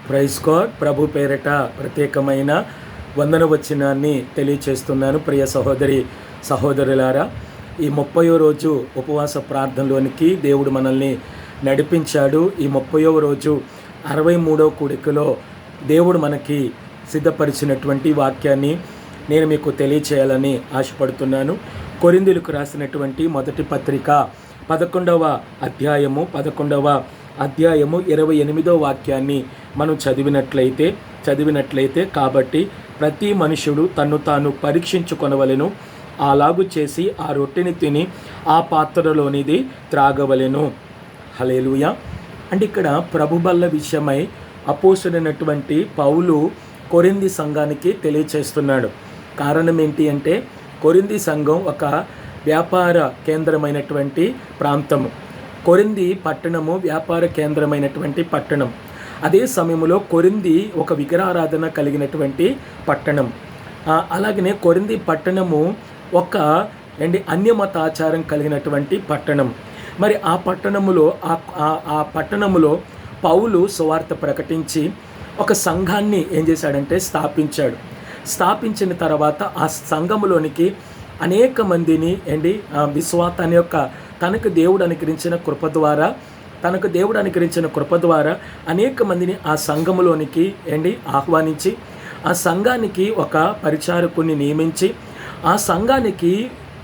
Praise God. ప్రభు పేరిట ప్రత్యేకమైన వందన వచనాన్ని తెలియచేస్తున్నాను. ప్రియ సహోదరి సహోదరులారా, ఈ 30వ రోజు ఉపవాస ప్రార్థనలోనికి దేవుడు మనల్ని నడిపించాడు. ఈ 30వ రోజు 63వ కూడికలో దేవుడు మనకి సిద్ధపరిచినటువంటి వాక్యాన్ని నేను మీకు తెలియచేయాలని ఆశపడుతున్నాను. కొరింథీయులకు రాసినటువంటి మొదటి పత్రిక 11వ అధ్యాయము 28వ వాక్యాన్ని మనం చదివినట్లయితే కాబట్టి ప్రతి మనుషుడు తన్ను తాను పరీక్షించుకొనవలెను, అలాగు చేసి ఆ రొట్టెని తిని ఆ పాత్రలోనిది త్రాగవలెను. హల్లెలూయా. అంటే ఇక్కడ ప్రభుబల్ల విషయమై అపోస్తలుడైనటువంటి పౌలు కొరింథీ సంఘానికి తెలియచేస్తున్నాడు. కారణం ఏంటి అంటే, కొరింథీ సంఘం ఒక వ్యాపార కేంద్రమైనటువంటి ప్రాంతము. కొరింథీ పట్టణము వ్యాపార కేంద్రమైనటువంటి పట్టణం. అదే సమయంలో కొరింథీ ఒక విగ్రహారాధన కలిగినటువంటి పట్టణం. అలాగనే కొరింథీ పట్టణము ఒక అన్యమతాచారం కలిగినటువంటి పట్టణం. మరి ఆ పట్టణములో పౌలు సువార్త ప్రకటించి ఒక సంఘాన్ని ఏం చేశాడంటే స్థాపించిన తర్వాత ఆ సంఘములోనికి అనేక మందిని విశ్వాసాన్ని యొక్క తనకు దేవుడు అనుగ్రహించిన కృప ద్వారా అనేక మందిని ఆ సంఘములోనికి ఆహ్వానించి ఆ సంఘానికి ఒక పరిచారకుని నియమించి ఆ సంఘానికి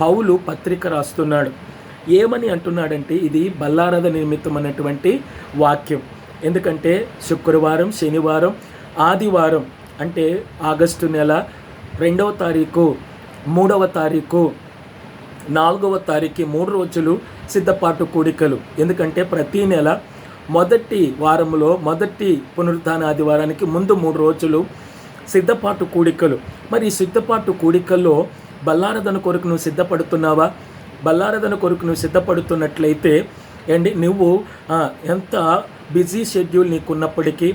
పౌలు పత్రిక రాస్తున్నాడు. ఏమని అంటున్నాడంటే, ఇది బల్లారాధన నిమిత్తం అన్నటువంటి వాక్యం. ఎందుకంటే శుక్రవారం, శనివారం, ఆదివారం అంటే ఆగస్టు నెల 2వ తారీఖు, 3వ తారీఖు, 4వ తారీఖు 3 రోజులు సిద్ధపాటు కూడికలు. ఎందుకంటే ప్రతి నెల మొదటి వారంలో మొదటి పునరుత్థాన ఆదివారానికి ముందు 3 రోజులు సిద్ధపాటు కూడికలు. మరి ఈ సిద్ధపాటు కూడికల్లో బల్లారాధన కొరకు నువ్వు సిద్ధపడుతున్నావా? బల్లారాధన కొరకు నువ్వు సిద్ధపడుతున్నట్లయితే నువ్వు ఎంత బిజీ షెడ్యూల్ నీకున్నప్పటికీ,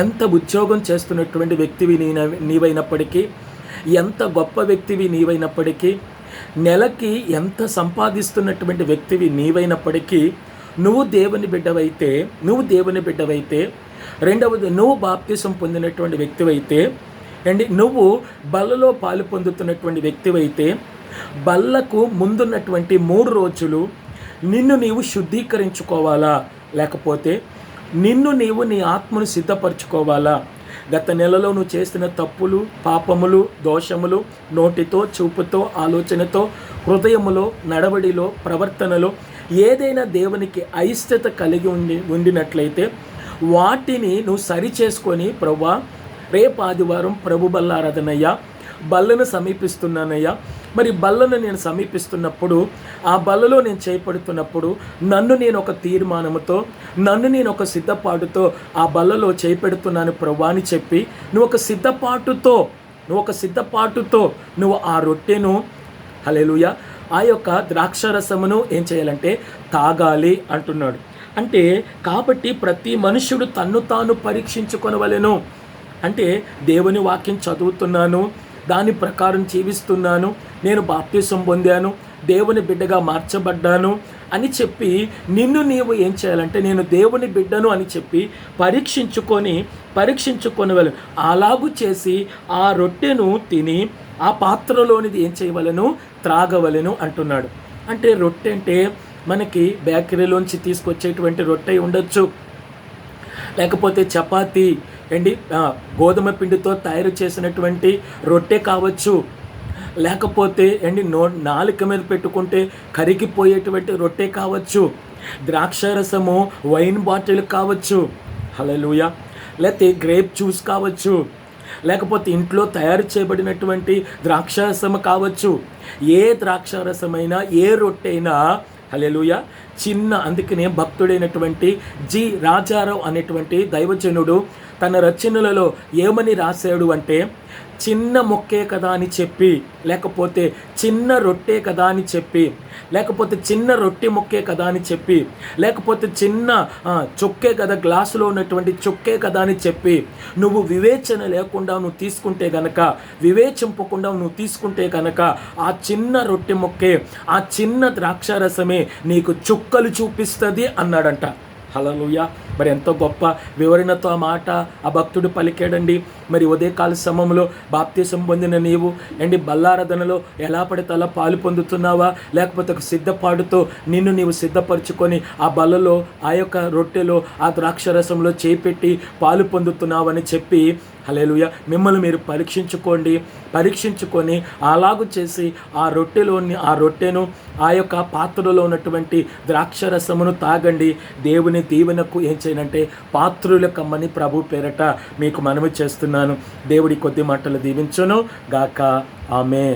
ఎంత ఉద్యోగం చేస్తున్నటువంటి వ్యక్తివి నీవైనప్పటికీ, ఎంత గొప్ప వ్యక్తివి నీవైనప్పటికీ, నెలకి ఎంత సంపాదిస్తున్నటువంటి వ్యక్తివి నీవైనప్పటికీ, నువ్వు దేవుని బిడ్డవైతే, రెండవది నువ్వు బాప్తిసం పొందినటువంటి వ్యక్తివైతే, నువ్వు బల్లలో పాలు పొందుతున్నటువంటి వ్యక్తివైతే, బల్లకు ముందున్నటువంటి 3 రోజులు నిన్ను నీవు శుద్ధీకరించుకోవాలా, లేకపోతే నీవు నీ ఆత్మను సిద్ధపరచుకోవాలా? గత నెలలో నువ్వు చేసిన తప్పులు, పాపములు, దోషములు, నోటితో, చూపుతో, ఆలోచనతో, హృదయములో, నడవడిలో, ప్రవర్తనలో ఏదైనా దేవునికి అయిష్టత కలిగి ఉండినట్లయితే వాటిని నువ్వు సరి చేసుకొని, ప్రభువా రేపు ఆదివారం ప్రభు బల్లారాధనయ్యా, బల్లను సమీపిస్తున్నానయ్యా, మరి బల్లను నేను సమీపిస్తున్నప్పుడు, ఆ బల్లలో నేను చేపడుతున్నప్పుడు నన్ను నేను ఒక తీర్మానముతో, నన్ను నేను ఒక సిద్ధపాటుతో ఆ బల్లలో చేపెడుతున్నాను ప్రభువా అని చెప్పి నువ్వు ఒక సిద్ధపాటుతో నువ్వు ఆ రొట్టెను, హల్లెలూయా, ఆ యొక్క ద్రాక్షరసమును ఏం చేయాలంటే తాగాలి అంటున్నాడు. అంటే కాబట్టి ప్రతి మనుష్యుడు తన్ను తాను పరీక్షించుకొనవలెను. అంటే దేవుని వాక్యం చదువుతున్నాను, దాని ప్రకారం జీవిస్తున్నాను, నేను బాప్తిసం పొందాను, దేవుని బిడ్డగా మార్చబడ్డాను అని చెప్పి నీవు ఏం చేయాలంటే, నేను దేవుని బిడ్డను అని చెప్పి పరీక్షించుకొనవలెను. అలాగూ చేసి ఆ రొట్టెను తిని ఆ పాత్రలోనిది ఏం చేయవలెను, త్రాగవలెను అంటున్నాడు. అంటే రొట్టె అంటే మనకి బేకరీలోంచి తీసుకొచ్చేటువంటి రొట్టె ఉండొచ్చు, లేకపోతే చపాతీ గోధుమ పిండితో తయారు చేసినటువంటి రొట్టె కావచ్చు, లేకపోతే నాలుక మీద పెట్టుకుంటే కరిగిపోయేటువంటి రొట్టె కావచ్చు, ద్రాక్షరసము వైన్ బాటిల్ కావచ్చు, హల్లెలూయా, లేకపోతే గ్రేప్ జ్యూస్ కావచ్చు, లేకపోతే ఇంట్లో తయారు చేయబడినటువంటి ద్రాక్షరసము కావచ్చు. ఏ ద్రాక్షరసమైనా, ఏ రొట్టె అయినా, హల్లెలూయా, అందుకనే భక్తుడైనటువంటి జి రాజారావు అనేటువంటి దైవజనుడు తన రచనలలో ఏమని రాశాడు అంటే, చిన్న మొక్కే కదా అని చెప్పి, లేకపోతే చిన్న రొట్టె కదా అని చెప్పి, లేకపోతే చిన్న రొట్టె మొక్కే కదా అని చెప్పి, లేకపోతే చిన్న చొక్కే కదా, గ్లాసులో ఉన్నటువంటి చొక్కే కదా అని చెప్పి నువ్వు వివేచన లేకుండా నువ్వు తీసుకుంటే గనక, వివేచింపకుండా నువ్వు తీసుకుంటే గనక ఆ చిన్న రొట్టె మొక్కే, ఆ చిన్న ద్రాక్షారసమే నీకు చుక్కలు చూపిస్తుంది అన్నాడంట. హల్లెలూయా. మరి ఎంతో గొప్ప వివరణతో ఆ మాట ఆ భక్తుడు పలికాడండి. మరి ఉదయకాల సమయంలో బాప్తీసం పొందిన నీవు బల్లారాధనలో ఎలా పడితే అలా పాలు పొందుతున్నావా, లేకపోతే ఒక సిద్ధపాటుతో నిన్ను నీవు సిద్ధపరచుకొని ఆ బల్లలో ఆ యొక్క రొట్టెలో ఆ ద్రాక్షరసంలో చేపెట్టి పాలు పొందుతున్నావని చెప్పి హల్లెలూయా మిమ్మల్ని మీరు పరీక్షించుకొని అలాగు చేసి ఆ రొట్టెను ఆ యొక్క పాత్రలో ఉన్నటువంటి ద్రాక్షరసమును తాగండి. దేవుని దీవెనకు ఏం చేయనంటే పాత్రుల కమ్మని ప్రభు పేరట మీకు మనవి చేస్తున్నాను. దేవుడి కొద్ది మాటలు దీవించును గాక. ఆమేన్.